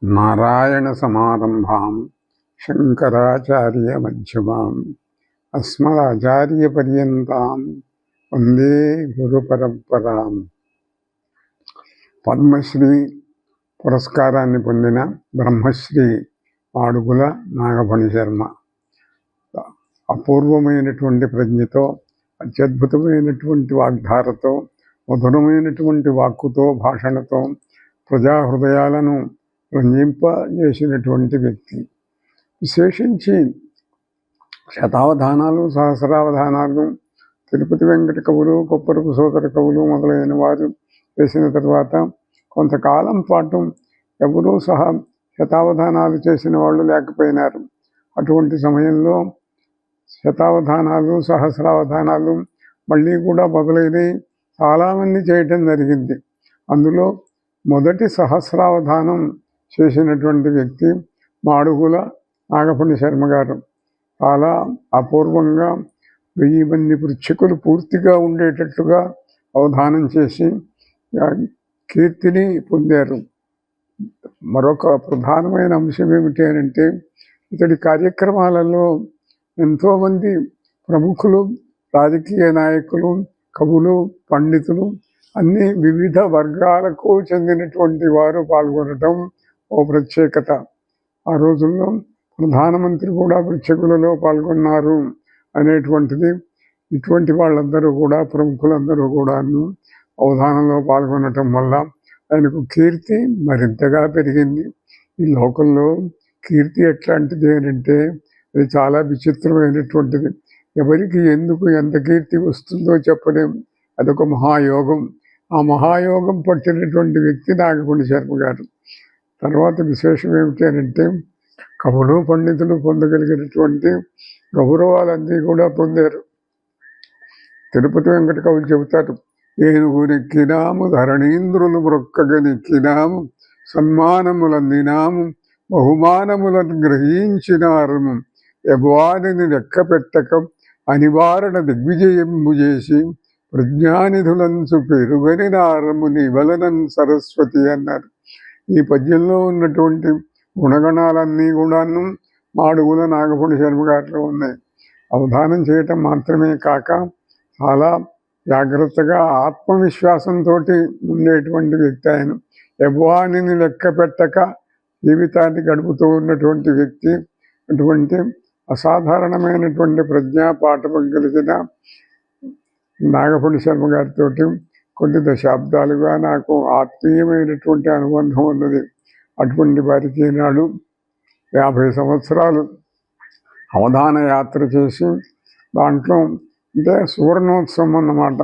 నారాయణసమారంభాం శంకరాచార్యమధ్యమాం అస్మదాచార్యపర్యంతాం వందే గురుపరంపరాం. పద్మశ్రీ పురస్కారాన్ని పొందిన బ్రహ్మశ్రీ మాడుగుల నాగఫణి శర్మ అపూర్వమైనటువంటి ప్రజ్ఞతో, అత్యద్భుతమైనటువంటి వాగ్ధారతో, మధురమైనటువంటి వాక్కుతో, భాషణతో ప్రజాహృదయాలను రంజింపజేసినటువంటి వ్యక్తి. విశేషించి శతావధానాలు, సహస్రావధానాలు తిరుపతి వెంకట కవులు, కొప్పరపు సోదర కవులు మొదలైన వారు చేసిన తర్వాత కొంతకాలం పాటు ఎవరూ సహా శతావధానాలు చేసిన వాళ్ళు లేకపోయినారు. అటువంటి సమయంలో శతావధానాలు, సహస్రావధానాలు మళ్ళీ కూడా మొదలైనవి చాలామంది చేయటం జరిగింది. అందులో మొదటి సహస్రావధానం చేసినటువంటి వ్యక్తి మాడుగుల నాగఫణి శర్మ గారు. చాలా అపూర్వంగా 1000 మంది పృచ్ఛకులు పూర్తిగా ఉండేటట్లుగా అవధానం చేసి కీర్తిని పొందారు. మరొక ప్రధానమైన అంశం ఏమిటి అంటే, ఇతడి కార్యక్రమాలలో ఎంతోమంది ప్రముఖులు, రాజకీయ నాయకులు, కవులు, పండితులు, అన్ని వివిధ వర్గాలకు చెందినటువంటి వారు పాల్గొనటం ఓ ప్రత్యేకత. ఆ రోజుల్లో ప్రధానమంత్రి కూడా పృచ్ఛకులలో పాల్గొన్నారు అనేటువంటిది. ఇటువంటి వాళ్ళందరూ కూడా, ప్రముఖులందరూ కూడా అవధానంలో పాల్గొనటం వల్ల ఆయనకు కీర్తి మరింతగా పెరిగింది. ఈ లోకంలో కీర్తి ఎట్లాంటిది అంటే అది చాలా విచిత్రమైనటువంటిది. ఎవరికి ఎందుకు ఎంత కీర్తి వస్తుందో చెప్పలేం. అదొక మహాయోగం. ఆ మహాయోగం పట్టినటువంటి వ్యక్తి నాగఫణి శర్మ గారు. తర్వాత విశేషం ఏమిటి అంటే, కవులు, పండితులు పొందగలిగినటువంటి గౌరవాలన్నీ కూడా పొందారు. తిరుపతి వెంకట కవులు చెబుతారు, ఏనుగునెక్కినాము, ధరణీంద్రులు మ్రొక్కగనెక్కినాము, సన్మానములందినాము, బహుమానములను గ్రహించినారము, యవ్వానిని లెక్క పెట్టక అనివారణ దిగ్విజయంబు చేసి ప్రజ్ఞానిధులంచు పెరుగని నారము నివలనన్ సరస్వతి అన్నారు. ఈ పద్యంలో ఉన్నటువంటి గుణగణాలన్నీ కూడాను మాడుగుల నాగఫణి శర్మ గారిలో ఉన్నాయి. అవధానం చేయటం మాత్రమే కాక చాలా జాగ్రత్తగా ఆత్మవిశ్వాసంతో ఉండేటువంటి వ్యక్తి ఆయన. యవ్వానిని లెక్క పెట్టక జీవితాన్ని గడుపుతూ ఉన్నటువంటి వ్యక్తి. అటువంటి అసాధారణమైనటువంటి ప్రజ్ఞా పాఠం కలిగిన నాగఫణి శర్మ గారితో కొన్ని దశాబ్దాలుగా నాకు ఆత్మీయమైనటువంటి అనుబంధం ఉన్నది. అటువంటి వారికి నాడు 50 సంవత్సరాలు అవధాన యాత్ర చేసి, దాంట్లో అంటే సువర్ణోత్సవం అన్నమాట.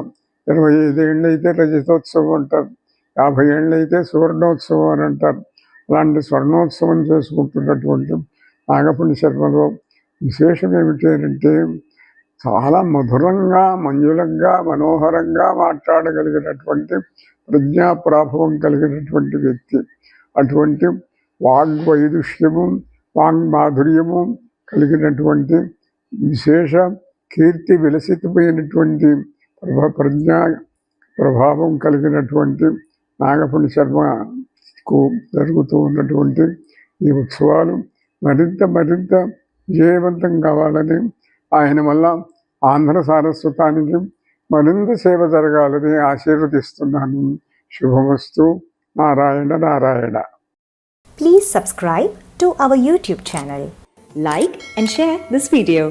25 ఏళ్ళు అయితే రజతోత్సవం అంటారు, 50 ఏళ్ళు అయితే సువర్ణోత్సవం అని అంటారు. అలాంటి స్వర్ణోత్సవం చేసుకుంటున్నటువంటి నాగఫణి శర్మలో విశేషం ఏమిటి అంటే, చాలా మధురంగా, మంజులంగా, మనోహరంగా మాట్లాడగలిగినటువంటి ప్రజ్ఞా ప్రాభవం కలిగినటువంటి వ్యక్తి. అటువంటి వాగ్వైదుష్యము, వాంగ్మాధుర్యము కలిగినటువంటి విశేష కీర్తి విలసితమైనటువంటి ప్రజ్ఞా ప్రభావం కలిగినటువంటి నాగఫణి శర్మకు జరుగుతూ ఉన్నటువంటి ఈ ఉత్సవాలు మరింత విజయవంతం కావాలని, ఆయన వల్ల ఆంధ్ర సారస్వతానికి మరింత సేవ జరగాలని ఆశీర్వదిస్తున్నాను. శుభమస్తు. Narayana Narayana. Please subscribe to our YouTube channel. Like and share this video.